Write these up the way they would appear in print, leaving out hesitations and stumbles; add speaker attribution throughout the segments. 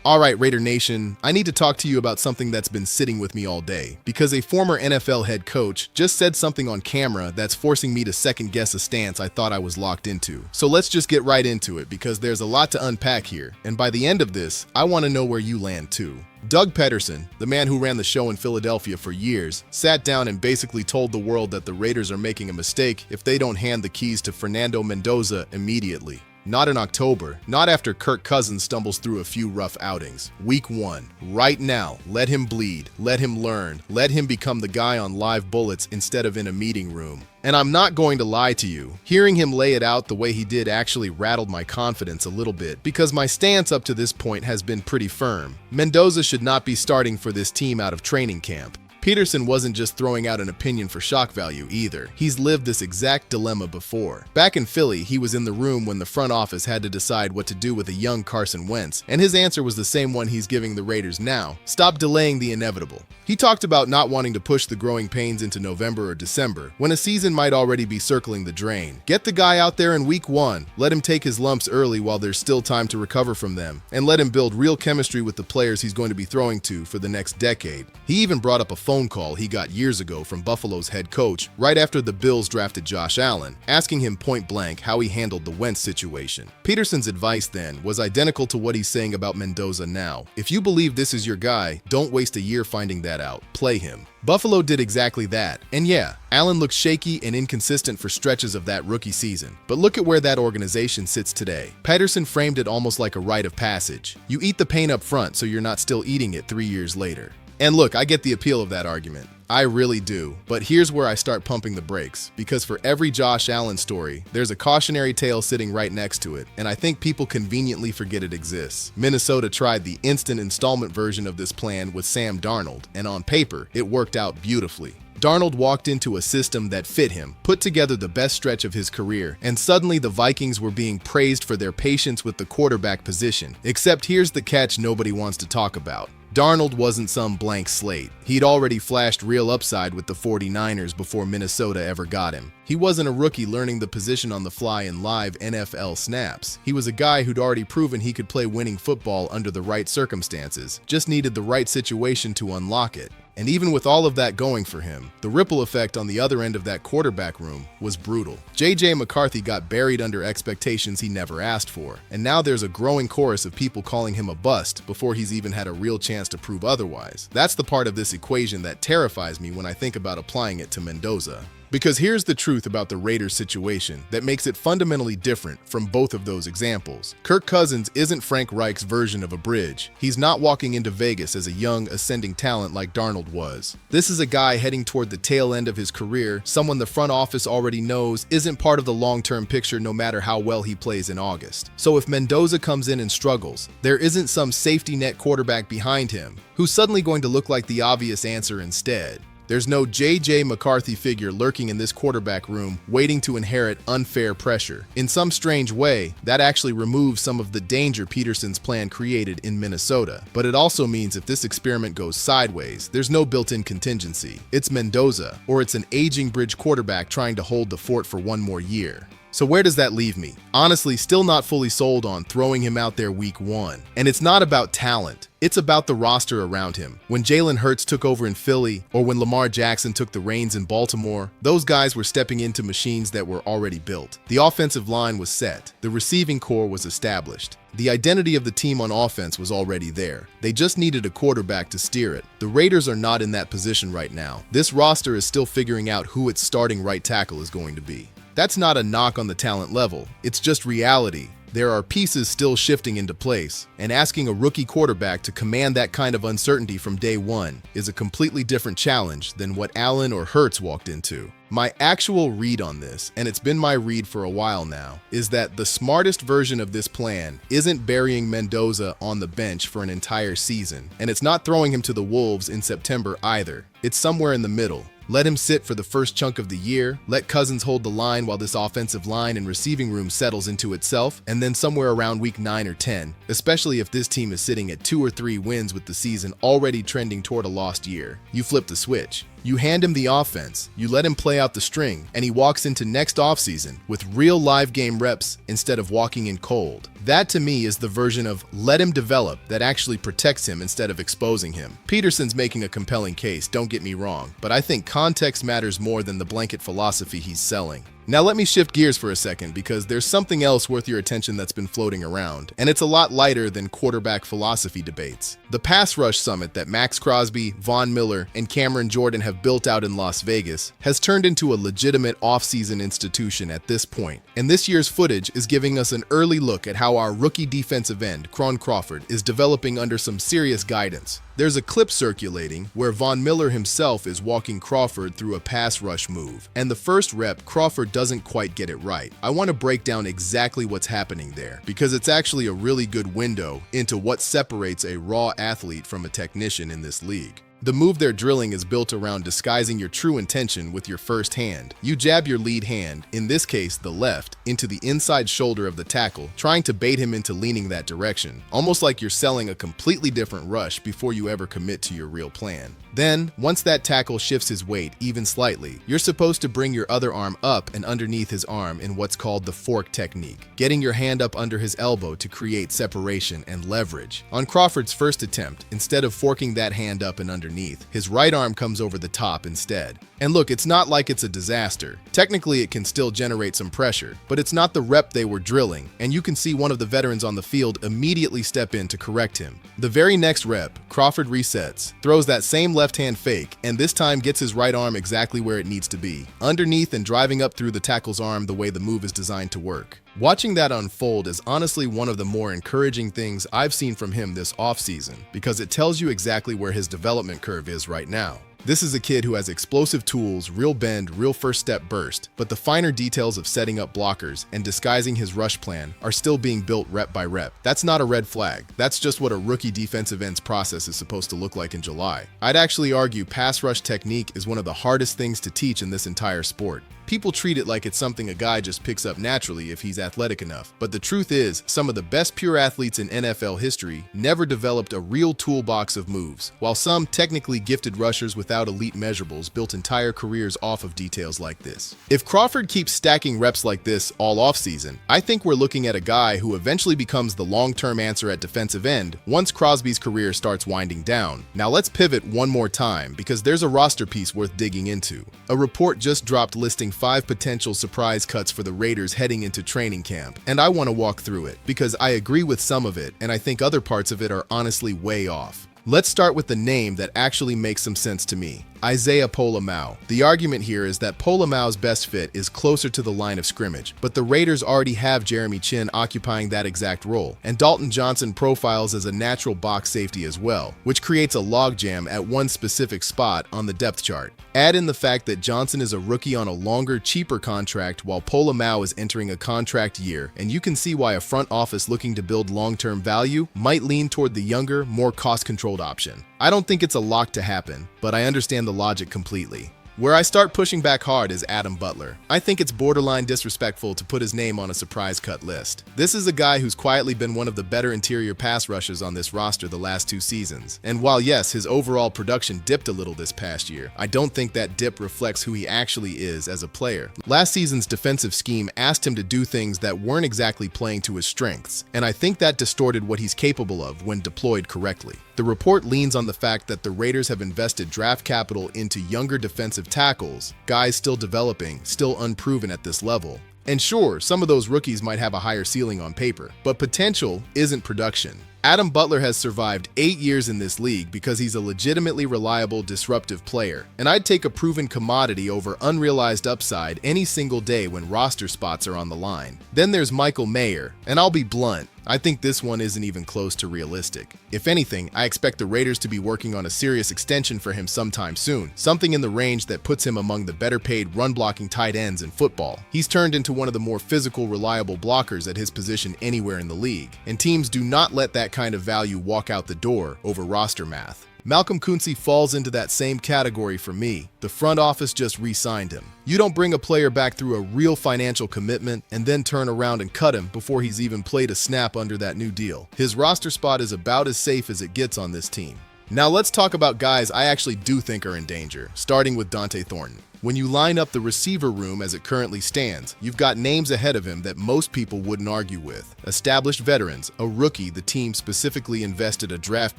Speaker 1: All right, Raider Nation, I need to talk to you about something that's been sitting with me all day, because a former NFL head coach just said something on camera that's forcing me to second guess a stance I thought I was locked into. So let's just get right into it, because there's a lot to unpack here, and by the end of this, I want to know where you land too. Doug Peterson, the man who ran the show in Philadelphia for years, sat down and basically told the world that the Raiders are making a mistake if they don't hand the keys to Fernando Mendoza immediately. Not in October, not after Kirk Cousins stumbles through a few rough outings. Week 1, right now, let him bleed, let him learn, let him become the guy on live bullets instead of in a meeting room. And I'm not going to lie to you, hearing him lay it out the way he did actually rattled my confidence a little bit, because my stance up to this point has been pretty firm. Mendoza should not be starting for this team out of training camp. Peterson wasn't just throwing out an opinion for shock value either. He's lived this exact dilemma before. Back in Philly, he was in the room when the front office had to decide what to do with a young Carson Wentz, and his answer was the same one he's giving the Raiders now: stop delaying the inevitable. He talked about not wanting to push the growing pains into November or December, when a season might already be circling the drain. Get the guy out there in week 1, let him take his lumps early while there's still time to recover from them, and let him build real chemistry with the players he's going to be throwing to for the next decade. He even brought up a phone call he got years ago from Buffalo's head coach right after the Bills drafted Josh Allen, asking him point blank how he handled the Wentz situation. Peterson's advice then was identical to what he's saying about Mendoza now. If you believe this is your guy, don't waste a year finding that out. Play him. Buffalo did exactly that. And yeah, Allen looked shaky and inconsistent for stretches of that rookie season. But look at where that organization sits today. Peterson framed it almost like a rite of passage. You eat the pain up front so you're not still eating it 3 years later. And look, I get the appeal of that argument. I really do. But here's where I start pumping the brakes, because for every Josh Allen story, there's a cautionary tale sitting right next to it, and I think people conveniently forget it exists. Minnesota tried the instant installment version of this plan with Sam Darnold, and on paper, it worked out beautifully. Darnold walked into a system that fit him, put together the best stretch of his career, and suddenly the Vikings were being praised for their patience with the quarterback position. Except here's the catch nobody wants to talk about. Darnold wasn't some blank slate. He'd already flashed real upside with the 49ers before Minnesota ever got him. He wasn't a rookie learning the position on the fly in live NFL snaps. He was a guy who'd already proven he could play winning football under the right circumstances, just needed the right situation to unlock it. And even with all of that going for him, the ripple effect on the other end of that quarterback room was brutal. J.J. McCarthy got buried under expectations he never asked for, and now there's a growing chorus of people calling him a bust before he's even had a real chance to prove otherwise. That's the part of this equation that terrifies me when I think about applying it to Mendoza. Because here's the truth about the Raiders situation that makes it fundamentally different from both of those examples. Kirk Cousins isn't Frank Reich's version of a bridge. He's not walking into Vegas as a young, ascending talent like Darnold was. This is a guy heading toward the tail end of his career, someone the front office already knows isn't part of the long-term picture no matter how well he plays in August. So if Mendoza comes in and struggles, there isn't some safety net quarterback behind him who's suddenly going to look like the obvious answer instead. There's no J.J. McCarthy figure lurking in this quarterback room waiting to inherit unfair pressure. In some strange way, that actually removes some of the danger Peterson's plan created in Minnesota. But it also means if this experiment goes sideways, there's no built-in contingency. It's Mendoza, or it's an aging bridge quarterback trying to hold the fort for one more year. So where does that leave me? Honestly, still not fully sold on throwing him out there week 1. And it's not about talent. It's about the roster around him. When Jalen Hurts took over in Philly, or when Lamar Jackson took the reins in Baltimore, those guys were stepping into machines that were already built. The offensive line was set. The receiving core was established. The identity of the team on offense was already there. They just needed a quarterback to steer it. The Raiders are not in that position right now. This roster is still figuring out who its starting right tackle is going to be. That's not a knock on the talent level. It's just reality. There are pieces still shifting into place, and asking a rookie quarterback to command that kind of uncertainty from day one is a completely different challenge than what Allen or Hurts walked into. My actual read on this, and it's been my read for a while now, is that the smartest version of this plan isn't burying Mendoza on the bench for an entire season, and it's not throwing him to the Wolves in September either. It's somewhere in the middle. Let him sit for the first chunk of the year, let Cousins hold the line while this offensive line and receiving room settles into itself, and then somewhere around week 9 or 10, especially if this team is sitting at 2 or 3 wins with the season already trending toward a lost year, you flip the switch. You hand him the offense, you let him play out the string, and he walks into next offseason with real live game reps instead of walking in cold. That to me is the version of let him develop that actually protects him instead of exposing him. Peterson's making a compelling case, don't get me wrong, but I think context matters more than the blanket philosophy he's selling. Now let me shift gears for a second because there's something else worth your attention that's been floating around, and it's a lot lighter than quarterback philosophy debates. The pass rush summit that Max Crosby, Von Miller, and Cameron Jordan have built out in Las Vegas has turned into a legitimate off-season institution at this point, and this year's footage is giving us an early look at how our rookie defensive end, Kron Crawford, is developing under some serious guidance. There's a clip circulating where Von Miller himself is walking Crawford through a pass rush move, and the first rep, Crawford doesn't quite get it right. I want to break down exactly what's happening there, because it's actually a really good window into what separates a raw athlete from a technician in this league. The move they're drilling is built around disguising your true intention with your first hand. You jab your lead hand, in this case the left, into the inside shoulder of the tackle, trying to bait him into leaning that direction, almost like you're selling a completely different rush before you ever commit to your real plan. Then, once that tackle shifts his weight even slightly, you're supposed to bring your other arm up and underneath his arm in what's called the fork technique, getting your hand up under his elbow to create separation and leverage. On Crawford's first attempt, instead of forking that hand up and underneath, his right arm comes over the top instead. And look, it's not like it's a disaster. Technically, it can still generate some pressure, but it's not the rep they were drilling, and you can see one of the veterans on the field immediately step in to correct him. The very next rep, Crawford resets, throws that same left-hand fake, and this time gets his right arm exactly where it needs to be, underneath and driving up through the tackle's arm the way the move is designed to work. Watching that unfold is honestly one of the more encouraging things I've seen from him this offseason, because it tells you exactly where his development curve is right now. This is a kid who has explosive tools, real bend, real first step burst, but the finer details of setting up blockers and disguising his rush plan are still being built rep by rep. That's not a red flag. That's just what a rookie defensive end's process is supposed to look like in July. I'd actually argue pass rush technique is one of the hardest things to teach in this entire sport. People treat it like it's something a guy just picks up naturally if he's athletic enough. But the truth is, some of the best pure athletes in NFL history never developed a real toolbox of moves, while some technically gifted rushers without elite measurables built entire careers off of details like this. If Crawford keeps stacking reps like this all offseason, I think we're looking at a guy who eventually becomes the long-term answer at defensive end once Crosby's career starts winding down. Now let's pivot one more time, because there's a roster piece worth digging into. A report just dropped listing 5 potential surprise cuts for the Raiders heading into training camp, and I want to walk through it because I agree with some of it and I think other parts of it are honestly way off. Let's start with the name that actually makes some sense to me. Isaiah Pola-Mao. The argument here is that Pola-Mao's best fit is closer to the line of scrimmage, but the Raiders already have Jeremy Chin occupying that exact role, and Dalton Johnson profiles as a natural box safety as well, which creates a logjam at one specific spot on the depth chart. Add in the fact that Johnson is a rookie on a longer, cheaper contract while Pola-Mao is entering a contract year, and you can see why a front office looking to build long-term value might lean toward the younger, more cost-controlled option. I don't think it's a lock to happen, but I understand the logic completely. Where I start pushing back hard is Adam Butler. I think it's borderline disrespectful to put his name on a surprise cut list. This is a guy who's quietly been one of the better interior pass rushers on this roster the last 2 seasons. And while yes, his overall production dipped a little this past year, I don't think that dip reflects who he actually is as a player. Last season's defensive scheme asked him to do things that weren't exactly playing to his strengths, and I think that distorted what he's capable of when deployed correctly. The report leans on the fact that the Raiders have invested draft capital into younger defensive tackles, guys still developing, still unproven at this level. And sure, some of those rookies might have a higher ceiling on paper, but potential isn't production. Adam Butler has survived 8 years in this league because he's a legitimately reliable, disruptive player, and I'd take a proven commodity over unrealized upside any single day when roster spots are on the line. Then there's Michael Mayer, and I'll be blunt, I think this one isn't even close to realistic. If anything, I expect the Raiders to be working on a serious extension for him sometime soon, something in the range that puts him among the better paid run-blocking tight ends in football. He's turned into one of the more physical, reliable blockers at his position anywhere in the league, and teams do not let that kind of value walk out the door over roster math. Malcolm Kuntze falls into that same category for me. The front office just re-signed him. You don't bring a player back through a real financial commitment and then turn around and cut him before he's even played a snap under that new deal. His roster spot is about as safe as it gets on this team. Now let's talk about guys I actually do think are in danger, starting with Dante Thornton. When you line up the receiver room as it currently stands, you've got names ahead of him that most people wouldn't argue with. Established veterans, a rookie the team specifically invested a draft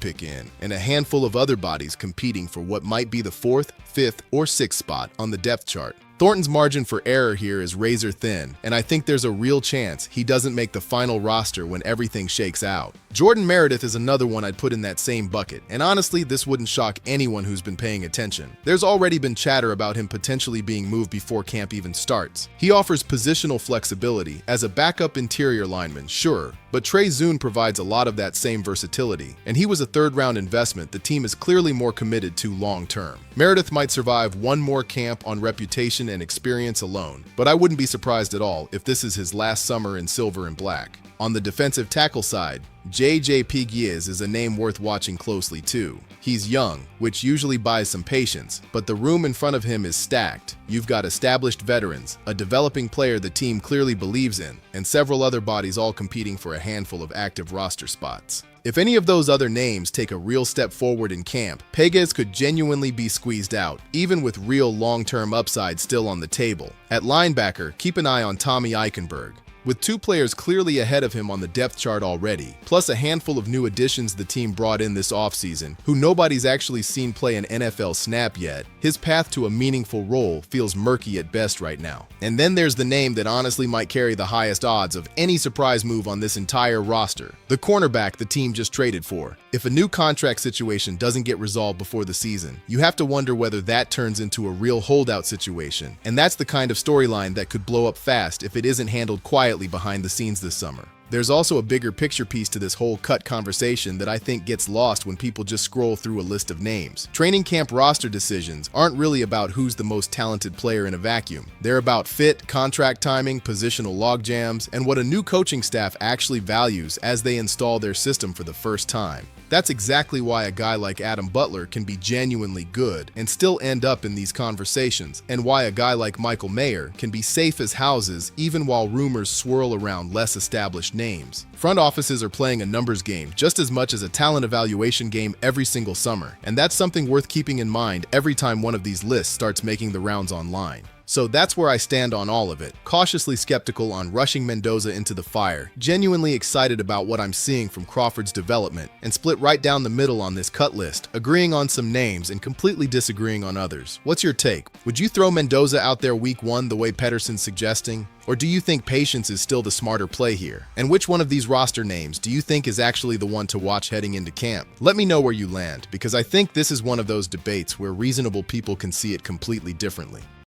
Speaker 1: pick in, and a handful of other bodies competing for what might be the 4th, 5th, or 6th spot on the depth chart. Thornton's margin for error here is razor thin, and I think there's a real chance he doesn't make the final roster when everything shakes out. Jordan Meredith is another one I'd put in that same bucket, and honestly, this wouldn't shock anyone who's been paying attention. There's already been chatter about him potentially being moved before camp even starts. He offers positional flexibility as a backup interior lineman, sure, but Trey Zune provides a lot of that same versatility, and he was a third-round investment the team is clearly more committed to long-term. Meredith might survive one more camp on reputation and experience alone, but I wouldn't be surprised at all if this is his last summer in silver and black. On the defensive tackle side, J.J. Piguez is a name worth watching closely too. He's young, which usually buys some patience, but the room in front of him is stacked. You've got established veterans, a developing player the team clearly believes in, and several other bodies all competing for a handful of active roster spots. If any of those other names take a real step forward in camp, Piguez could genuinely be squeezed out, even with real long-term upside still on the table. At linebacker, keep an eye on Tommy Eichenberg. With two players clearly ahead of him on the depth chart already, plus a handful of new additions the team brought in this offseason, who nobody's actually seen play an NFL snap yet, his path to a meaningful role feels murky at best right now. And then there's the name that honestly might carry the highest odds of any surprise move on this entire roster, the cornerback the team just traded for. If a new contract situation doesn't get resolved before the season, you have to wonder whether that turns into a real holdout situation, and that's the kind of storyline that could blow up fast if it isn't handled quietly behind the scenes this summer. There's also a bigger picture piece to this whole cut conversation that I think gets lost when people just scroll through a list of names. Training camp roster decisions aren't really about who's the most talented player in a vacuum. They're about fit, contract timing, positional logjams, and what a new coaching staff actually values as they install their system for the first time. That's exactly why a guy like Adam Butler can be genuinely good and still end up in these conversations, and why a guy like Michael Mayer can be safe as houses even while rumors swirl around less established names. Front offices are playing a numbers game just as much as a talent evaluation game every single summer, and that's something worth keeping in mind every time one of these lists starts making the rounds online. So that's where I stand on all of it, cautiously skeptical on rushing Mendoza into the fire, genuinely excited about what I'm seeing from Crawford's development, and split right down the middle on this cut list, agreeing on some names and completely disagreeing on others. What's your take? Would you throw Mendoza out there week 1 the way Pedersen's suggesting? Or do you think patience is still the smarter play here? And which one of these roster names do you think is actually the one to watch heading into camp? Let me know where you land, because I think this is one of those debates where reasonable people can see it completely differently.